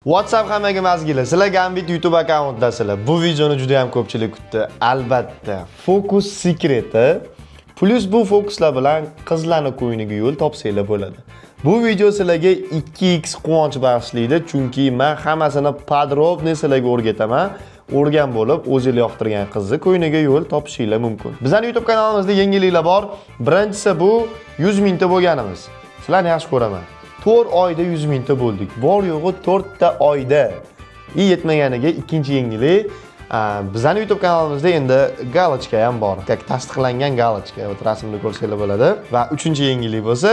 WhatsApp hammaga mazgili. Sizlar Gambit YouTube akkauntidasizlar. Bu videoni juda ham ko'pchilik kutdi. Albatta, Focus Secret'i plus bu fokuslar bilan qizlarning ko'yniga yo'l topsanglar bo'ladi. Bu video sizlarga 2x quvonch bag'ishlaydi, chunki men hammasini podrobniy sizlarga o'rgataman. O'rgan bo'lib, o'zingiz yoqtirgan qizni ko'yniga yo'l topishinglar mumkin. Bizning YouTube kanalimizda yangiliklar bor. Birinchisi bu 100 mingta bo'lganimiz. Sizlarni yaxshi ko'raman. 4 oyda 100 mingta bo'ldik. Bor yo'g'i 4 ta oyda. Yetmaganiga ikkinchi yangilik. Bizning YouTube kanalimizda endi galochka ham bor. Tasdiqlangan galochka. Rasmni ko'rsanglar bo'ladi. Va uchinchi yangilik bo'lsa,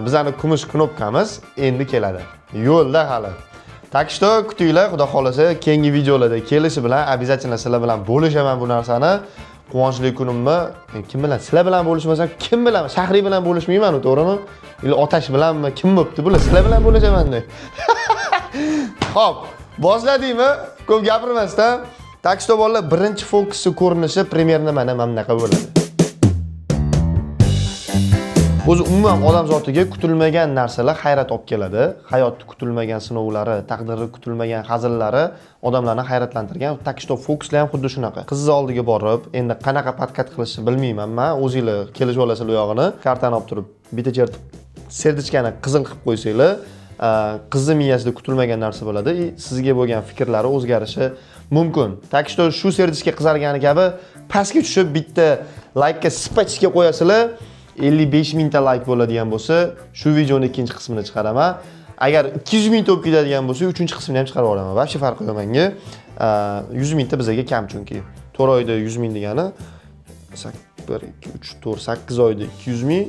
bizning kumush knopkamiz endi keladi. Yo'lda hali. Tak что kutinglar, xudo xolasa keyingi videolarda kelishi bilan обязательно sizlar bilan bo'lishaman bu narsani. Quvonchli kunimni kim bilan? Sizlar bilan bo'lishmasam kim bilan? Shahriy bilan bo'lishmayman, to'g'rimi? Yo'li otash bilanmi? Kim bo'pti bular? Sizlar bilan bo'lishaman-da. Xo'p, boshladingmi? Ko'p gapirmasdan. Tak что bolalar, birinchi fokusni ko'rinishi примерно mana bunaqa bo'ladi. O'zi umuman odam zotiga kutilmagan narsalar hayrat olib keladi. Hayotda kutilmagan sinovlari, taqdirda kutilmagan hazillari odamlarni hayratlantirgan. Tak что fokuslar ham xuddi shunaqa. Qizni oldiga borib, endi qanaqa podkat qilishni bilmayman, men o'zingizlar kelishib olasizlar u yog'ini, kartani olib turib, bitta chertib, serdichkani qizil qilib qo'ysanglar, qizni miyasida kutilmagan narsa bo'ladi, sizga bo'lgan fikrlari o'zgarishi mumkin. Tak что shu serdichka qizargani kabi pastga tushib bitta like-ga spachga qo'yasizlar. 55 mingta like bo'ladigan bo'lsa, shu videoning ikkinchi qismini chiqaraman. Agar 200 mingta bo'lib ketadigan bo'lsa, uchinchi qismini ham chiqarib olaman. Vobshe farqi yo'q menga. 100 mingta bizga kam chunki. 4 oyda 100 ming degani 1 2 3 4 8 oyda 200 ming,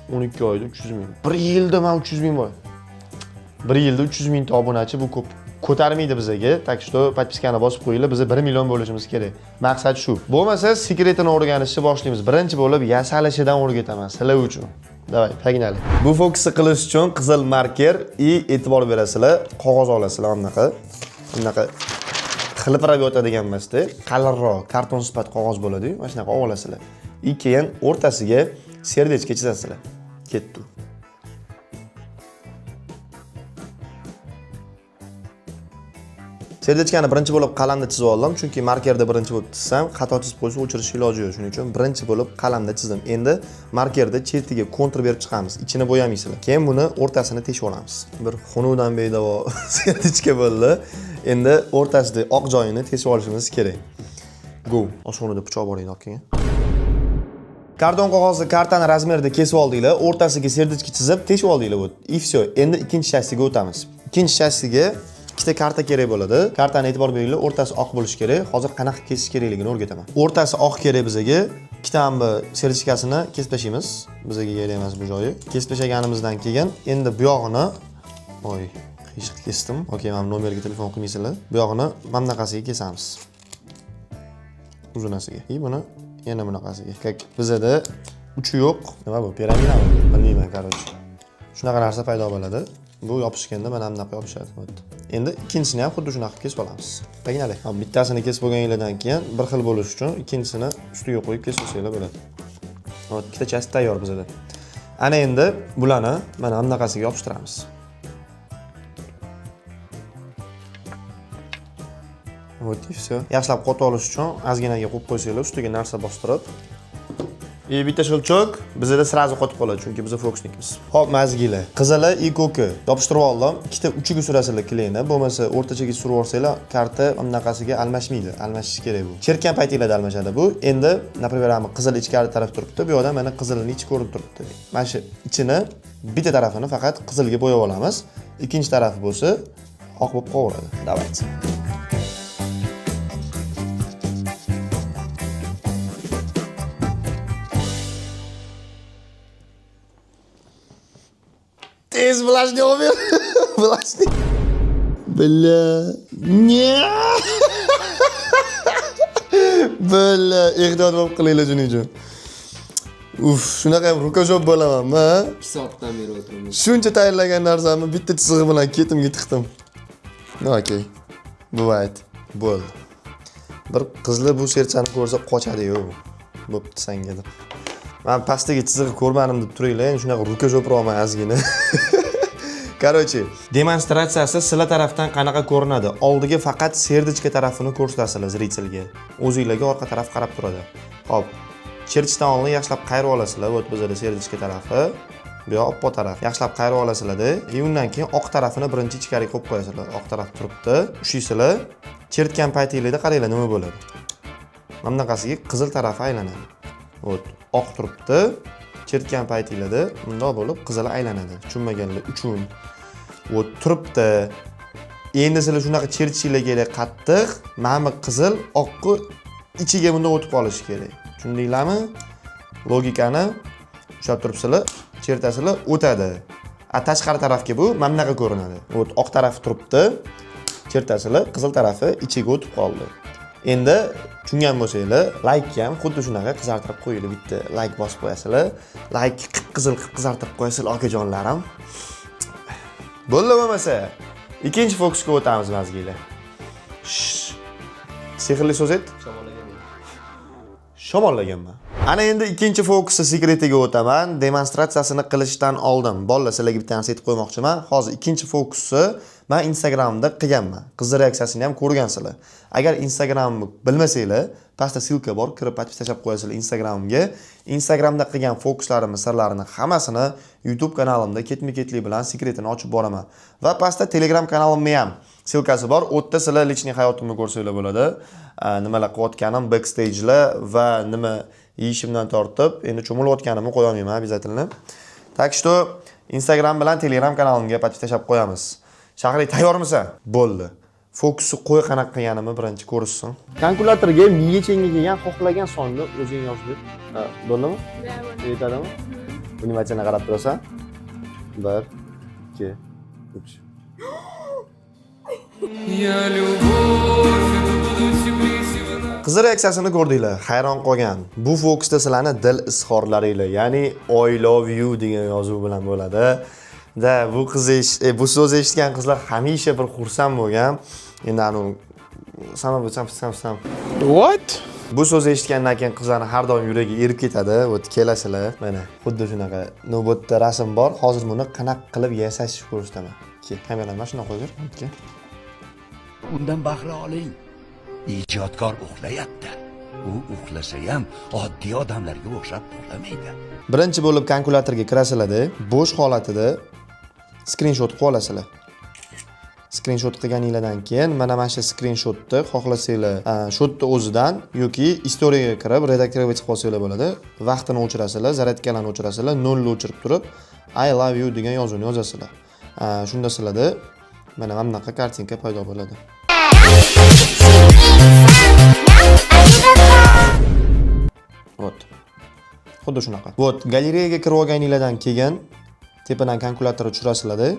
12 oyda 300 ming. 1 yilda men 300 ming bor. 1 yilda 300 mingta obunachi bu ko'p. Ko'tarmaydi bizga. Tak что podpiskani bosib qo'yinglar, biz 1 million bo'lishimiz kerak. Maqsad shu. Bo'lmasa sekretini o'rganishni boshlaymiz. Birinchi bo'lib yasalishidan o'rgataman sizlar uchun. Davay, pag'inali. Bu fokusni qilish uchun qizil marker и e'tibor berasizlar. Qog'oz olasizlar bunaqa. Bunaqa xilpirab yotadigan emasda, qalinroq karton sifat qog'oz bo'ladi. Mana shunaqa olasizlar. И keyin o'rtasiga serdechka chizasizlar. Ketdi. Serdechkani birinchi bo'lib qalamda chizib oldim, chunki markerda birinchi bo'lib chizsam, xato chizib qo'ysa o'chirish iloji yo'q. Shuning uchun birinchi bo'lib qalamda chizdim. Endi markerda chetiga kontur berib chiqamiz. Ichini bo'yamaysizlar. Keyin buni o'rtasini teshib olamiz. Bir xunuvdan bedavo serdechka bo'ldi. Endi o'rtasida oq joyini teshib olishimiz kerak. Go. Osmonida pichoq bor edi, keyin. Karton qog'ozni kartani razmerida kesib oldinglar, o'rtasiga serdechka chizib teshib oldinglar bu. И всё. Endi ikkinchi shassiga o'tamiz. Ikkinchi shassiga ikkita karta kerak bo'ladi. Kartani e'tibor beringlar, o'rtasi oq bo'lishi kerak. Hozir qanaqa kesish kerakligini o'rgataman. O'rtasi oq kerak bizga. Ikkita ham sertifikasini kesib tashlaymiz. Bizga kerak emas bu joyi. Kesib tashlaganimizdan keyin endi bu yog'ini qiyshiq kesdim. Okey, men nomerga telefon qilmaysizlar. Bu yog'ini mana bunaqasiga kesamiz. Uzunasiga. Buni yana bunaqasiga. Bizda uchi yo'q. Nima bu? Piramidami? Bilmayman, короче. Shunaqa narsa paydo bo'ladi. Bu yopishganda mana bunaqa yopishadi. Endi ikkinchisini ham xuddi shunaqa kesib olamiz. Pag'inali. Bittasini kesib bo'lganingizdan keyin bir xil bo'lish uchun ikkinchisini ustiga qo'yib kesib olsanglar bo'ladi. Hop, ikkita chast tayyor bizda. Ana endi bularni mana bunaqasiga yopishtiramiz. Вот и всё. Yaxshilab qotib olish uchun ozginaga qo'yib qo'ysanglar, ustiga narsa bostirib. Bitta shilchoq bizda sразу qotib qoladi, chunki biz fokusnikmiz. Hop, mazgili. Qizili и ko'ki yopishtirib oldim. Ikkita uchiga surasizlar kleyni, bo'lmasa o'rtachaga surib olsanglar, karta bunaqasiga almashmaydi. Almashish kerak bu. Chertgan paytinglarda almashadi bu. Endi, например, qizil ichkari taraf turibdi. Bu yoqda mana qizilning ichi ko'rinib turibdi. Mana shu ichini bitta tarafini faqat qizilga bo'yab olamiz. Ikkinchi tarafi bo'lsa oq bo'lib qolaveradi. Давайте. Tez влажный умер. Влажный. Бля. Не. Bella, ehtiyot bo'lib qilinglar shuning uchun. Shunaqa ham rukojob bo'lamanmi? 2 soatdan beri o'tiraman. Shuncha tayyorlagan narsamni bitta chizig'i bilan ketimga tiqdim. Okey. Buvayt. Bo'ldi. Bir qizlar bu serchani ko'rsa qochadi-yu. Bo'pti senga deb. Men pastdagi chizig'i ko'rmadim deb turinglar, endi shunaqa rukojob ro'man ozgina. Короче, demonstratsiyasi sizlar tarafdan qanaqa ko'rinadi? Oldiga faqat serdichka tarafini ko'rsatasizlar zritelga. O'zingizlarga orqa taraf qarab turadi. Xo'p, cherchdan oldin yaxshilab qayirib olasizlar. O't bizada serdichka tarafi, bu yoq oppoq taraf. Yaxshilab qayirib olasizlar-da. Undan keyin oq tarafini birinchi ichkariga qo'yib qo'yasizlar. Oq taraf turibdi. Ushaysizlar. Chertgan paytingizda qaranglar nima bo'ladi. Mana bunaqasiga qizil tarafi aylanadi. O't oq turibdi. Chertgan paytingizda bundoq bo'lib qizil aylanadi. Tushunmaganlar uchun. O't turibdi. Endi sizlar shunaqa chertishinglarga qattiq, mana qizil oqni ichiga bunda o'tib qolishi kerak. Tushundinglarmi? Logikani ushlab turibsizlar, chertasizlar, o'tadi. Tashqari tarafga bu mana bunaqa ko'rinadi. O't oq tarafi turibdi. Chertasizlar, qizil tarafi ichiga o'tib qoldi. Endi tushungan bo'lsanglar, like ham xuddi shunaqa qizartirib qo'yinglar. Bitta like bosib qo'yasizlar. Like qizartirib qo'yasizlar, okajonlarim. Bo'ldi bo'lmasa, ikkinchi fokusga o'tamiz mazgiylar. Sehrli so'z ayt. Shamollaganman. Ana endi ikkinchi fokusni sekretiga o'taman. Demonstratsiyasini qilishdan oldin bolalar sizlarga bitta narsa aytib qo'ymoqchiman. Hozir ikkinchi fokusni men Instagramda qilganman. Qizlar reaksiyasini ham ko'rgansizlar. Agar Instagramni bilmasanglar, pastda silka bor, kirib tashlab qo'yasizlar Instagramga. Instagramda qilgan fokuslarimni sirlarini hammasini YouTube kanalimda ketma-ketlik bilan sekretini ochib boraman. Va pastda Telegram kanalimni ham silkasi bor. O'tda sizlar lichniy hayotimni ko'rsanglar bo'ladi. Nimalar qilayotganim, backstage'lar va nima yeyishimdan tortib, endi cho'milayotganimni qo'ya olmayman обязательно. Так что Instagram bilan Telegram kanalimga tashlab qo'yamiz. Shahri tayyormisan? Bo'ldi. Fokusni qo'y qanaqa qilganimni birinchi ko'rishsin. Kalkulyatorga miyachenga kelgan xohlagan sonni o'zing yozib. Bo'ldimi? Yetadimi? Vнимательно qarab turasan. 1 2 3. Я любовь Qizlar reaksiyasini ko'rdinglar, hayron qolgan. Bu fokusda sizlarni dil izhorlaringlar, ya'ni I love you degan yozuv bilan bo'ladi. Da bu bu so'z eshitgan qizlar hamisha bir xursand bo'lgan. Endi sam. What? Bu so'z eshitgandan keyin qizlarning har doim yuragi erib ketadi. O't kelasizlar. Mana xuddi shunaqa navbatda rasm bor. Hozir buni qanaqa qilib yasash ko'rsataman. Kamerani mana shunday qo'yib ber. Undan bahra oling. Ijodkor uxlayapti. U uxlasa ham oddiy odamlarga o'xshab uxlamaydi. Birinchi bo'lib kalkulyatorga kirasizlar-da, bo'sh holatida screenshot qilib olasizlar. Screenshot qilganingizdan keyin mana shu screenshotni xohlasanglar, shotni o'zidan yoki istoriyaga kirib redaktorga chiqib olsanglar bo'ladi. Vaqtini o'chirasizlar, zaryadkalarni o'chirasizlar, 0 ni o'chirib turib I love you degan yozuvni yozasizlar. Shunda sizlarda mana bunaqa kartinka paydo bo'ladi. Vot. Xuddi shunaqa. Vot, galereyaga kirib olganingizdan keyin tepadan kalkulyatorni tushirasizlar-da.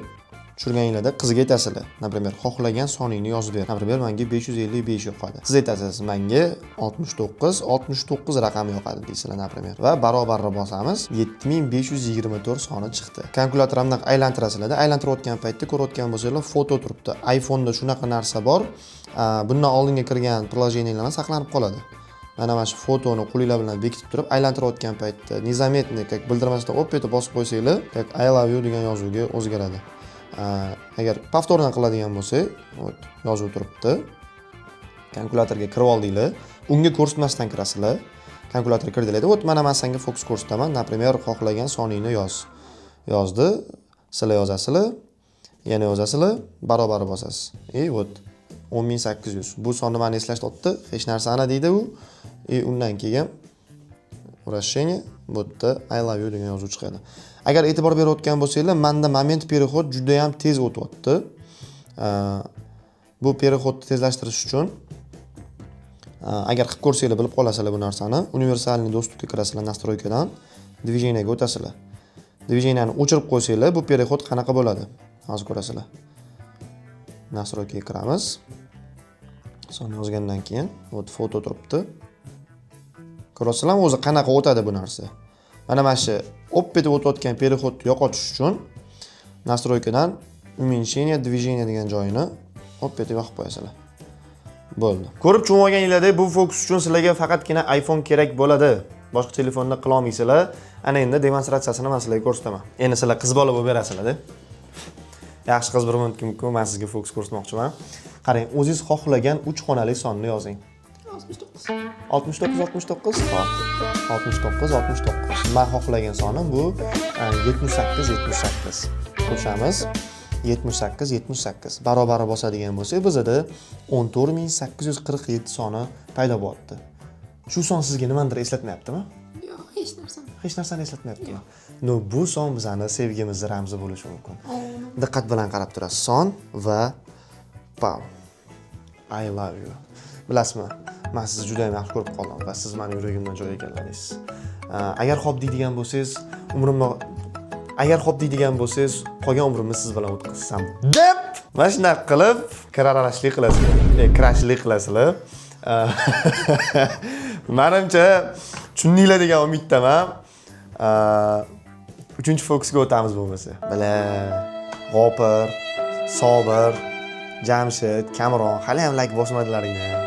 Tushirganingizda qizga aytasizlar. Например, xohlagan soningni yozib ber. Например, menga 555 yoqadi. Siz aytasiz, menga 69 raqami yoqadi deysizlar, например. Va barobarni bosamiz, 7524 soni chiqdi. Kalkulyatorni aylantirasizlar-da. Aylantirayotgan paytda ko'rayotgan bo'lsanglar, foto turibdi. iPhone'da shunaqa narsa bor. Bundan oldinga kirgan приложенияларni saqlanib qoladi. Mana shu fotoni qo'linglar bilan bekitib turib, aylantirayotgan paytda nezametni как bildirmasdan etib bosib qo'ysanglar, как I love you degan yozuvga o'zgaradi. Agar повторно qiladigan bo'lsa, yozuv turibdi. Kalkulyatorga kirib oldinglar, unga ko'rsatmasdan kirasizlar. Kalkulyatorga kirdinglar. Mana men senga fokus ko'rsataman. Например, xohlagan soningni yoz. Yozdi, sizlar yozasizlar, yana yozasizlar, barobar bosasiz. Вот 10800. Bu sonni meni eslashtirdi. Hech narsani deydi u. Undan keyin вращение, bu yerda I love you degan yozuv chiqadi. Agar e'tibor berayotgan bo'lsanglar, menda moment переход juda ham tez o'tyapti. Bu переходni tezlashtirish uchun agar qilib ko'rsanglar bilib qolasizlar bu narsani, universalniy dostupga kirasizlar, настройкадан движениyaga o'tasizlar. Движенияni o'chirib qo'ysanglar, bu переход qanaqa bo'ladi? Hozir ko'rasizlar. Настройкаga kiramiz. Sonni yozgandan keyin foto turibdi. Ko'rasizlarmi o'zi qanaqa o'tadi bu narsa? Mana shu opet o'tayotgan переходni yo'qotish uchun настройкадан уменьшение движения degan joyini opet yoqib qo'yasizlar. Bo'ldi. Ko'rib tushunganingizda bu fokus uchun sizlarga faqatgina iPhone kerak bo'ladi. Boshqa telefonda qila olmaysizlar. Ana endi demonstratsiyasini men sizlarga ko'rsataman. Endi sizlar qiz bola bo'lib berasizlar-da. Yaxshi qiz 1 minutga mumkin, men sizga fokus ko'rsatmoqchiman. Qarang, o'zingiz xohlagan 3 xonali sonni yozing. 69. 69. Xo'p. 69. Men xohlagan sonim bu 78. Qo'shamiz. 78. Barobari bosadigan bo'lsak, bizda 14847 soni paydo bo'lyapti. Shu son sizga nimadir eslatmayaptimi? Yo'q, hech narsani. Hech narsani eslatmayaptimi? No, bu son bizning sevgimizning ramzi bo'lishi mumkin. Diqqat bilan qarab turasiz. Son va pam. I love you. Bilasizmi? Men sizni juda ham yaxshi ko'rib qoldim va siz mening yuragimdan joy egalladingiz. Agar xo'p deydigan bo'lsangiz, qolgan umrimni siz bilan o'tkazsam deb mana shunaqa qilib qararashlik qilasizlar. Krashlik qilasizlar. Menimcha tushundinglar degan umiddaman. 3-fokusga o'tamiz bo'lmasa. G'ofir, Sobir, Jamshid, Kamron hali ham like bosmadilaringlar.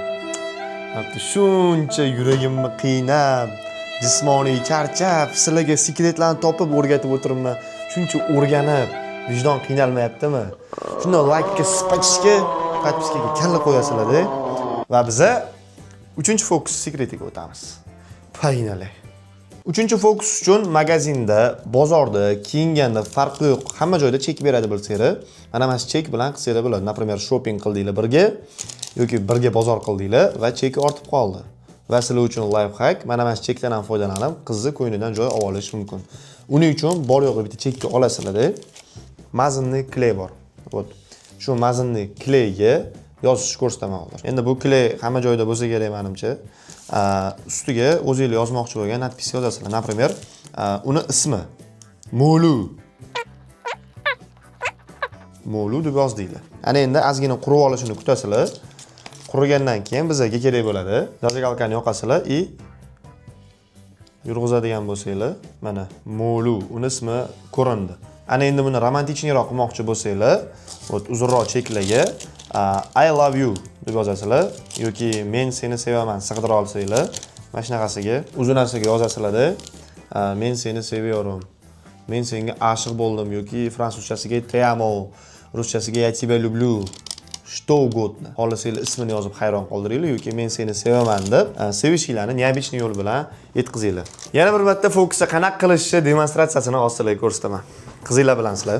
Hatto shuncha yuragimni qiynab, jismoniy charchab, sizlarga sekretlarni topib o'rgatib o'tiribman. Shuncha o'rganib, vijdon qiynalmayaptimi? Shunday like-ga spachishga, podpiskaga kalla qo'yasizlar-da. Va biz 3-fokus sekretiga o'tamiz. Paynali. 3-fokus uchun magazinda, bozorda, kiyinganda farqi yo'q. Hamma joyda chek beradi bilsanglar. Mana shu chek bilan qilsanglar bo'ladi. Например, shopping qildinglar birga yoki birga bozor qildinglar va chek ortib qoldi. Va sizlar uchun life hack, mana shu chekdan ham foydalanib, qizni qo'ynidan joy olib olish mumkin. Uning uchun bor yo'g'i bitta chekka olasizlar-da. Mazinli kley bor. Вот. Shu mazinli kleyga yozish ko'rsataman hozir. Endi bu kley hamma joyda bo'lsa kerak menimcha. Ustiga o'zingiz yozmoqchi bo'lgan natpis yozasizlar. Например, uni ismi Molu. Molu deb yozdinglar. Ana endi ozgina qurib olishini kutasizlar. Qurigandan keyin bizga kerak bo'ladi. Zajagalkani yoqasizlar и yurg'izadigan bo'lsanglar, mana Molu, uni ismi ko'rindi. Ana endi buni romantikroq qilmoqchi bo'lsanglar, uzunroq cheklarga I love you deb yozasizlar yoki men seni sevaman sig'dira olsanglar, mana shunaqasiga uzunasiga yozasizlar-da. Men seni seviyorum. Men senga oshiq bo'ldim yoki fransuzchasiga te amo, ruschasiga я тебя люблю. Что угодно. Xohlasanglar ismini yozib hayron qoldiringlar yoki men seni sevaman deb sevishinglarni neobычный yo'l bilan yetkazinglar. Yana bir marta fokusga qanaqa qilishni demonstratsiyasini hozirlarga ko'rsataman. Qizinglar bilansizlar.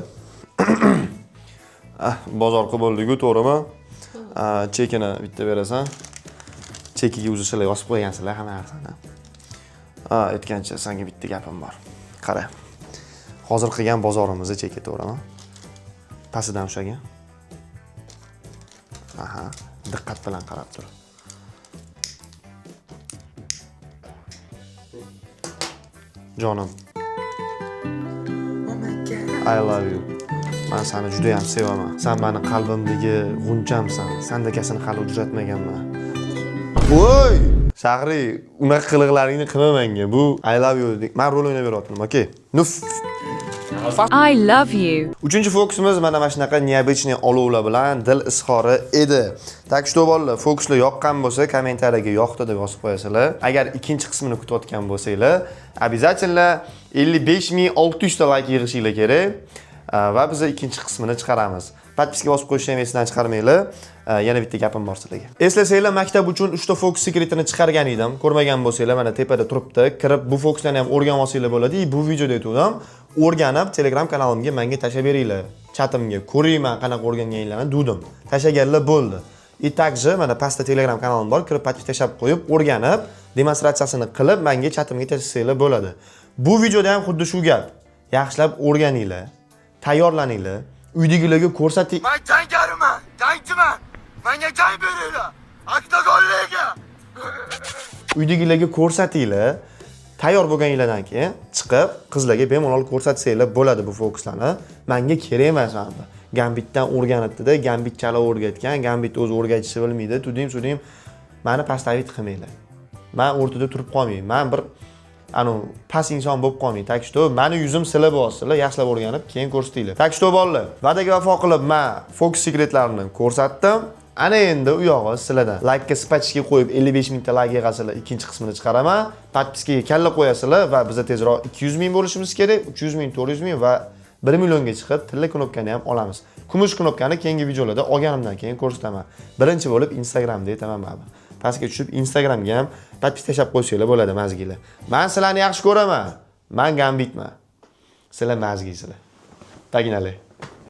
Bozor qilib bo'ldi-ku, to'g'rimi? Chekini bitta berasan. Chekiga uzishlar yozib qo'ygansizlar hamma narsani. Aytgancha senga bitta gapim bor. Qara. Hozir qilgan bozorimizni cheki, to'g'rimi? Pasidan ushlagan. Aha, diqqat bilan qarab tur. Jonim. I love you. Men seni juda ham sevaman. Sen meni qalbimdagi g'unchamsan. Sendakasini hali uchratmaganman. Voy! Shahri, unaqa qiliqlaringni qilma menga. Bu I love you deb. Men rol o'ynab beryapman, okey? Nuf. I love you. 3-fokusimiz mana shunaqa необычный olovlar bilan dil izhori edi. Так что bolalar, fokuslar yoqqan bo'lsa, kommentariyaga yoqdi deb yozib qo'yasizlar. Agar ikkinchi qismini kutayotgan bo'lsanglar, обязательно 55600 ta like yig'ishinglar kerak va biz ikkinchi qismini chiqaramiz. Podpiska bosib qo'yishni ham esdan chiqarmanglar. Yana bitta gapim bor sizlarga. Eslasanglar, maktab uchun 3 ta fokus sekretini chiqargan edim. Ko'rmagan bo'lsanglar, mana tepada turibdi. Kirib bu fokuslarni ham o'rganib olsanglar bo'ladi. Bu videoda aytdim. O'rganib Telegram kanalimga menga tashlab beringlar. Chatimga ko'rayman qanaqa o'rganganinglarni dedim. Tashlaganlar bo'ldi. И также mana pastda Telegram kanalim bor. Kirib podpis tashlab qo'yib, o'rganib, demonstratsiyasini qilib menga chatimga tashlashinglar bo'ladi. Bu videoda ham xuddi shu gap. Yaxshilab o'rganinglar, tayyorlaninglar, uydagilarga ko'rsating. Men jangariman, jangchiman. Menga jang beringlar. Oktagonlarga. Uydagilarga ko'rsatinglar. Tayyor bo'lganinglardan keyin chiqib qizlarga bemalol ko'rsatsanglar bo'ladi bu fokuslarni. Menga kerak emas bu. Gambitdan o'rganibdi-da, gambit chala o'rgatgan, gambit o'zi o'rgatishni bilmaydi. Tudim, meni pastavit qilmanglar. Men o'rtada turib qolmayman. Men bir pas inson bo'lib qolmayman. Tak что meni yuzim silab olsizlar, yaxshilab o'rganib, keyin ko'rsatinglar. Tak что bolalar, va'daga vafo qilib men fokus sekretlarini ko'rsatdim. Ana endi u yog'i sizlardan like ga spachishga qo'yib 55 mingta like yig'asizlar, ikkinchi qismini chiqaraman. Podpiskaga kalla qo'yasizlar va bizda tezroq 200 ming bo'lishimiz kerak, 300 ming, 400 ming va 1 millionga chiqib tilla knopkani ham olamiz. Kumush knopkani keyingi videolarda olganimdan keyin ko'rsataman. Birinchi bo'lib Instagramda aytaman mana. Pastga tushib Instagramga ham podpiska qo'ysanglar bo'ladi mazgilar. Men sizlarni yaxshi ko'raman. Men Gambitman. Sizlar mazgiysizlar. Pagnali.